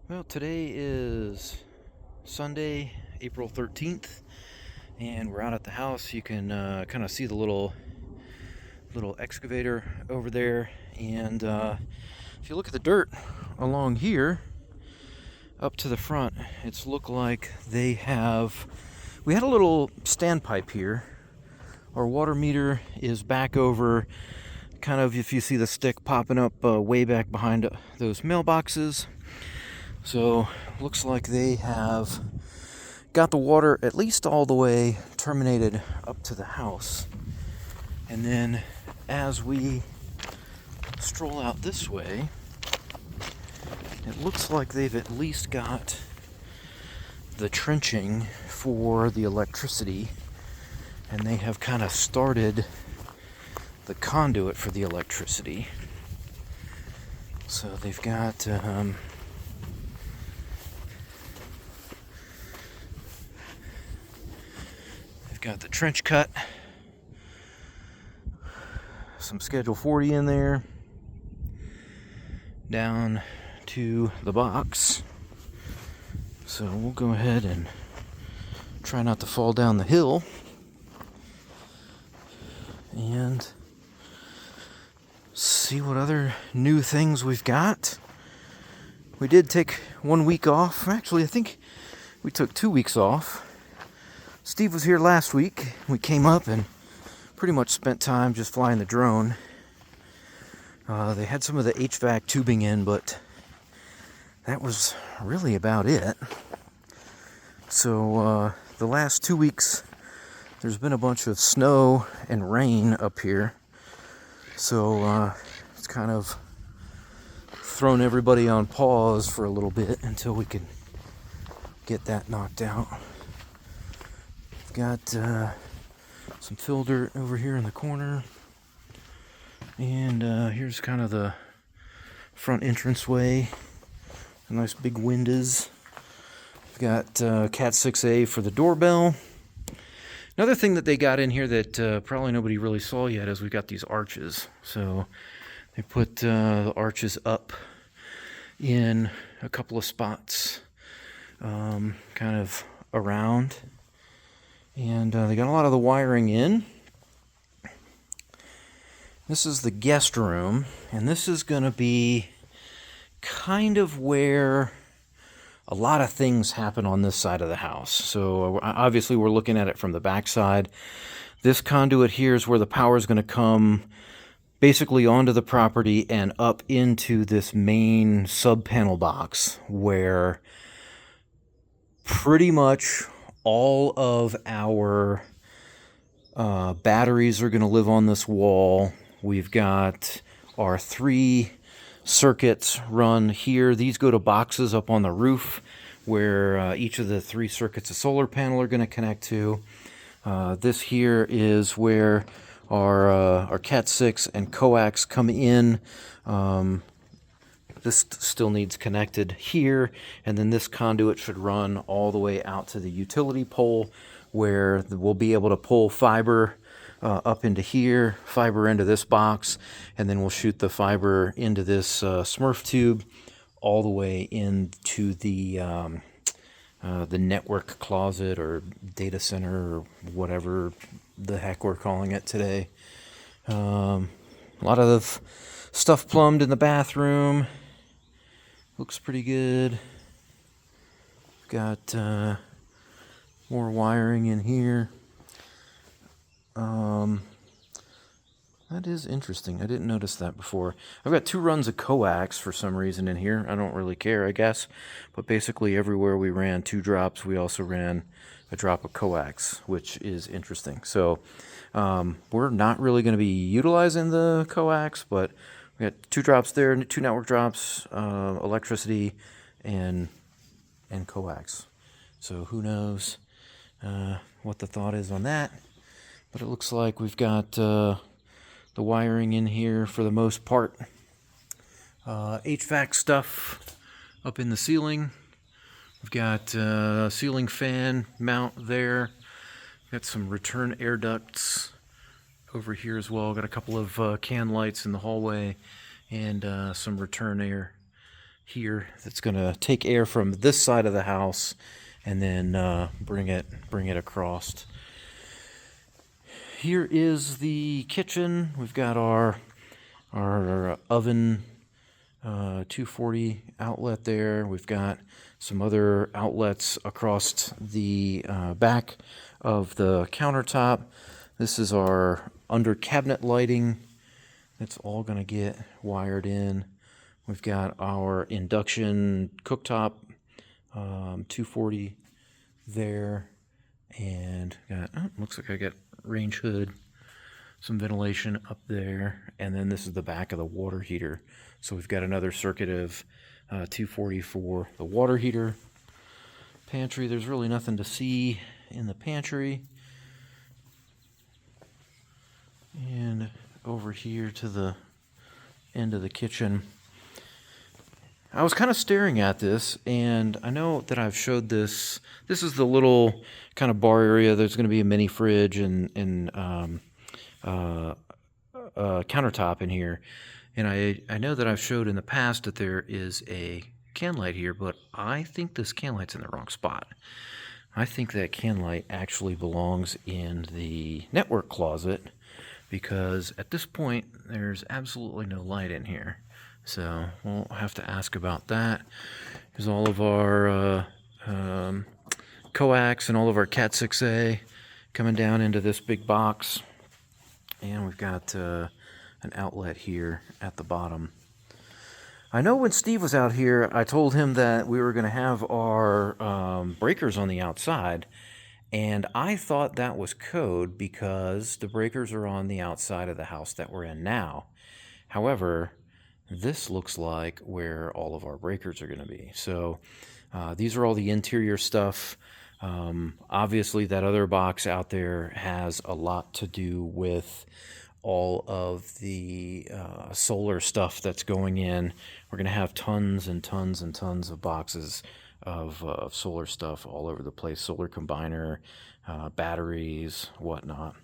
Well, today is Sunday, April 13th, and we're out at the house. You can kind of see the little excavator over there, and if you look at the dirt along here, up to the front, it's looked like they have. We had a little standpipe here. Our water meter is back over, kind of if you see the stick popping up way back behind those mailboxes. So looks like they have got the water at least all the way terminated up to the house. And then as we stroll out this way, it looks like they've at least got the trenching for the electricity, and they have kind of started the conduit for the electricity. So they've got the trench cut, some Schedule 40 in there, down to the box. So we'll go ahead and try not to fall down the hill and see what other new things we've got. We did take 1 week off. Actually, I think we took 2 weeks off. Steve was here last week. We came up and pretty much spent time just flying the drone. They had some of the HVAC tubing in, but that was really about it. So the last 2 weeks, there's been a bunch of snow and rain up here. So it's kind of thrown everybody on pause for a little bit until we can get that knocked out. Got some fill dirt over here in the corner, and here's kind of the front entranceway. A nice big windows. Got Cat 6A for the doorbell. Another thing that they got in here that probably nobody really saw yet is we got these arches. So they put the arches up in a couple of spots, kind of around. And they got a lot of the wiring in. This is the guest room, and this is going to be kind of where a lot of things happen on this side of the house. So obviously we're looking at it from the back side. This conduit here is where the power is going to come basically onto the property and up into this main sub-panel box where pretty much all of our batteries are going to live on this wall. We've got our 3 circuits run here. These go to boxes up on the roof where each of the 3 circuits a solar panel are going to connect to. This here is where our Cat 6 and coax come in. This still needs connected here, and then this conduit should run all the way out to the utility pole where we'll be able to pull fiber up into here, fiber into this box, and then we'll shoot the fiber into this Smurf tube all the way into the network closet or data center or whatever the heck we're calling it today. A lot of stuff plumbed in the bathroom. Looks pretty good. Got more wiring in here. That is interesting. I didn't notice that before. I've got 2 runs of coax for some reason in here. I don't really care, I guess. But basically everywhere we ran 2 drops, we also ran a drop of coax, which is interesting. So we're not really going to be utilizing the coax, but we got 2 drops there, 2 network drops, electricity, and coax. So who knows what the thought is on that. But it looks like we've got the wiring in here for the most part. HVAC stuff up in the ceiling. We've got a ceiling fan mount there. Got some return air ducts over here as well. Got a couple of can lights in the hallway and some return air here that's going to take air from this side of the house and then bring it across. Here is the kitchen. We've got our oven 240 outlet there. We've got some other outlets across the back of the countertop. This is our under cabinet lighting. That's all going to get wired in. We've got our induction cooktop 240 there, and looks like I got range hood, some ventilation up there, and then this is the back of the water heater. So we've got another circuit of 240 for the water heater. Pantry, there's really nothing to see in the pantry. And over here to the end of the kitchen, I was kind of staring at this, and I know that I've showed this. This is the little kind of bar area. There's going to be a mini fridge and countertop in here. And I know that I've showed in the past that there is a can light here, but I think this can light's in the wrong spot. I think that can light actually belongs in the network closet, because at this point there's absolutely no light in here. So we'll have to ask about that. Here's all of our coax and all of our Cat 6A coming down into this big box. And we've got an outlet here at the bottom. I know when Steve was out here, I told him that we were going to have our breakers on the outside. And I thought that was code because the breakers are on the outside of the house that we're in now. However, this looks like where all of our breakers are going to be. So these are all the interior stuff. Obviously, that other box out there has a lot to do with all of the solar stuff that's going in. We're going to have tons and tons and tons of boxes of solar stuff all over the place. Solar combiner, batteries, whatnot.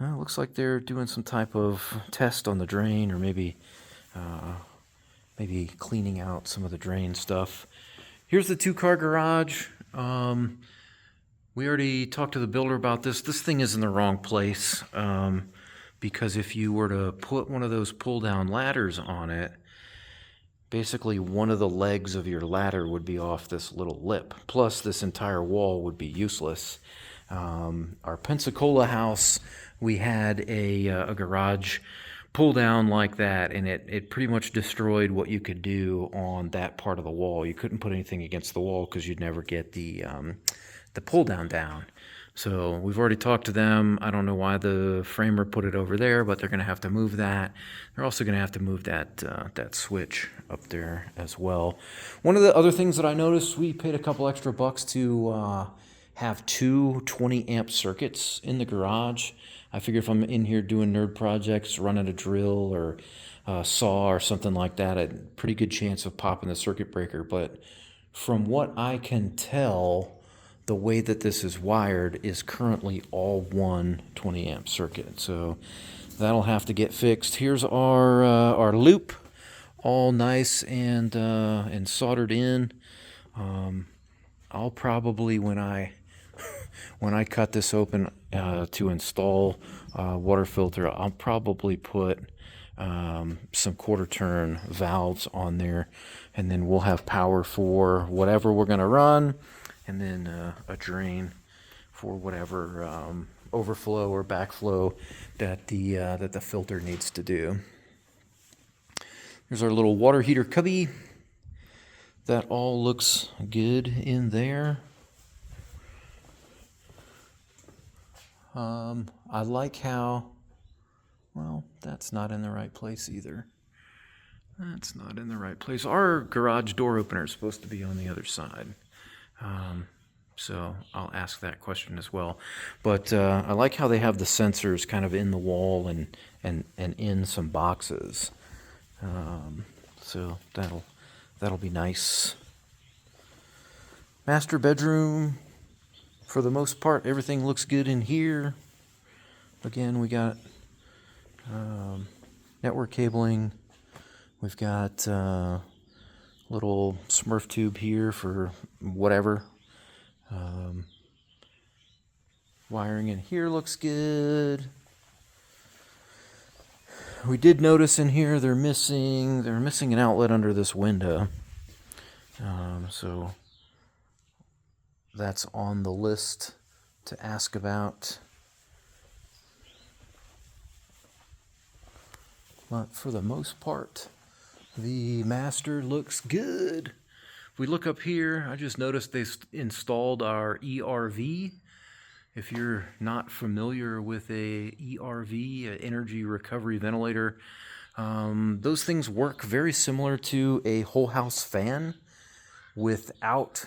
Well, it looks like they're doing some type of test on the drain, or maybe cleaning out some of the drain stuff. Here's the 2-car garage. We already talked to the builder about this. This thing is in the wrong place, because if you were to put one of those pull-down ladders on it, basically one of the legs of your ladder would be off this little lip. Plus, this entire wall would be useless. Our Pensacola house, we had a garage pull down like that, and it pretty much destroyed what you could do on that part of the wall. You couldn't put anything against the wall because you'd never get the pull down. So we've already talked to them. I don't know why the framer put it over there, but they're going to have to move that. They're also going to have to move that switch up there as well. One of the other things that I noticed, we paid a couple extra bucks to have two 20-amp circuits in the garage. I figure if I'm in here doing nerd projects, running a drill or a saw or something like that, a pretty good chance of popping the circuit breaker. But from what I can tell, the way that this is wired is currently all one 20-amp circuit. So that'll have to get fixed. Here's our loop, all nice and soldered in. I'll probably, when I cut this open to install water filter, I'll probably put some quarter turn valves on there, and then we'll have power for whatever we're going to run, and then a drain for whatever overflow or backflow that the filter needs to do. Here's our little water heater cubby. That all looks good in there. I like how, well, that's not in the right place either. That's not in the right place. Our garage door opener is supposed to be on the other side. So I'll ask that question as well. But I like how they have the sensors kind of in the wall and in some boxes. So that'll be nice. Master bedroom. For the most part, everything looks good in here. Again, we got network cabling. We've got little Smurf tube here for whatever. Wiring in here looks good. We did notice in here they're missing an outlet under this window. So that's on the list to ask about. But for the most part, the master looks good. If we look up here, I just noticed they installed our ERV. If you're not familiar with a ERV, an energy recovery ventilator, those things work very similar to a whole house fan without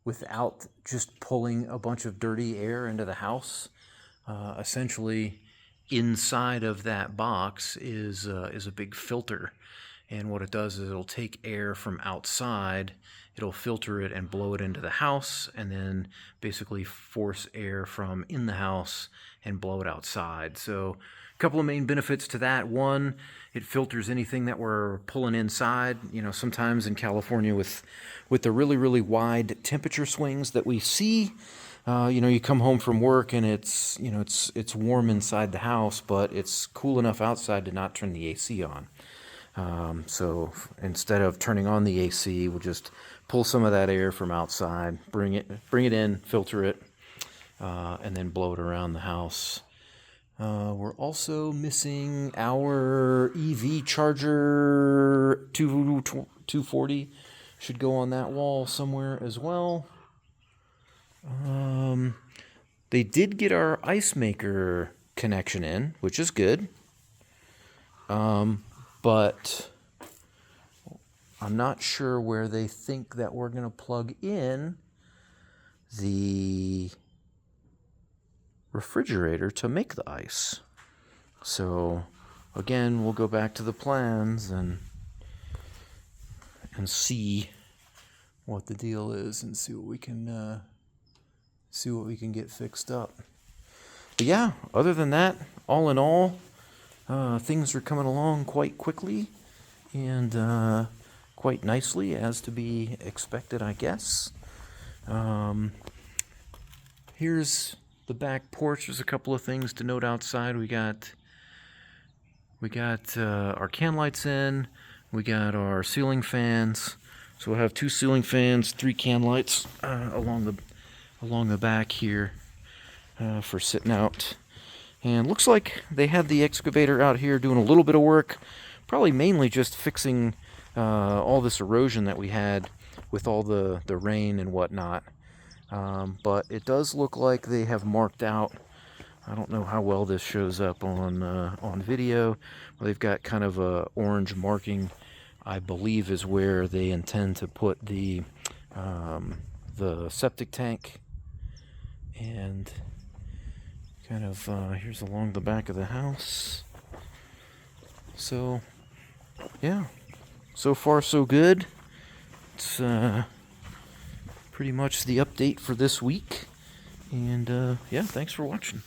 without just pulling a bunch of dirty air into the house. Essentially, inside of that box is a big filter, and what it does is it'll take air from outside, it'll filter it and blow it into the house, and then basically force air from in the house and blow it outside. So a couple of main benefits to that. One, it filters anything that we're pulling inside. You know, sometimes in California with the really, really wide temperature swings that we see, you know, you come home from work and it's warm inside the house, but it's cool enough outside to not turn the AC on. So instead of turning on the AC, we'll just pull some of that air from outside, bring it in, filter it, and then blow it around the house. We're also missing our EV charger. 240 should go on that wall somewhere as well. They did get our ice maker connection in, which is good. But I'm not sure where they think that we're going to plug in the refrigerator to make the ice. So again, we'll go back to the plans and see what the deal is and see what we can get fixed up. But yeah, other than that, all in all, things are coming along quite quickly and quite nicely, as to be expected, I guess. Here's the back porch. There's a couple of things to note outside. We got our can lights in. We got our ceiling fans. So we'll have 2 ceiling fans, 3 can lights along the back here for sitting out. And looks like they had the excavator out here doing a little bit of work, probably mainly just fixing all this erosion that we had with all the rain and whatnot. But it does look like they have marked out. I don't know how well this shows up on video. But they've got kind of a orange marking, I believe, is where they intend to put the septic tank. And kind of here's along the back of the house. So yeah, so far so good. It's pretty much the update for this week. And yeah, thanks for watching.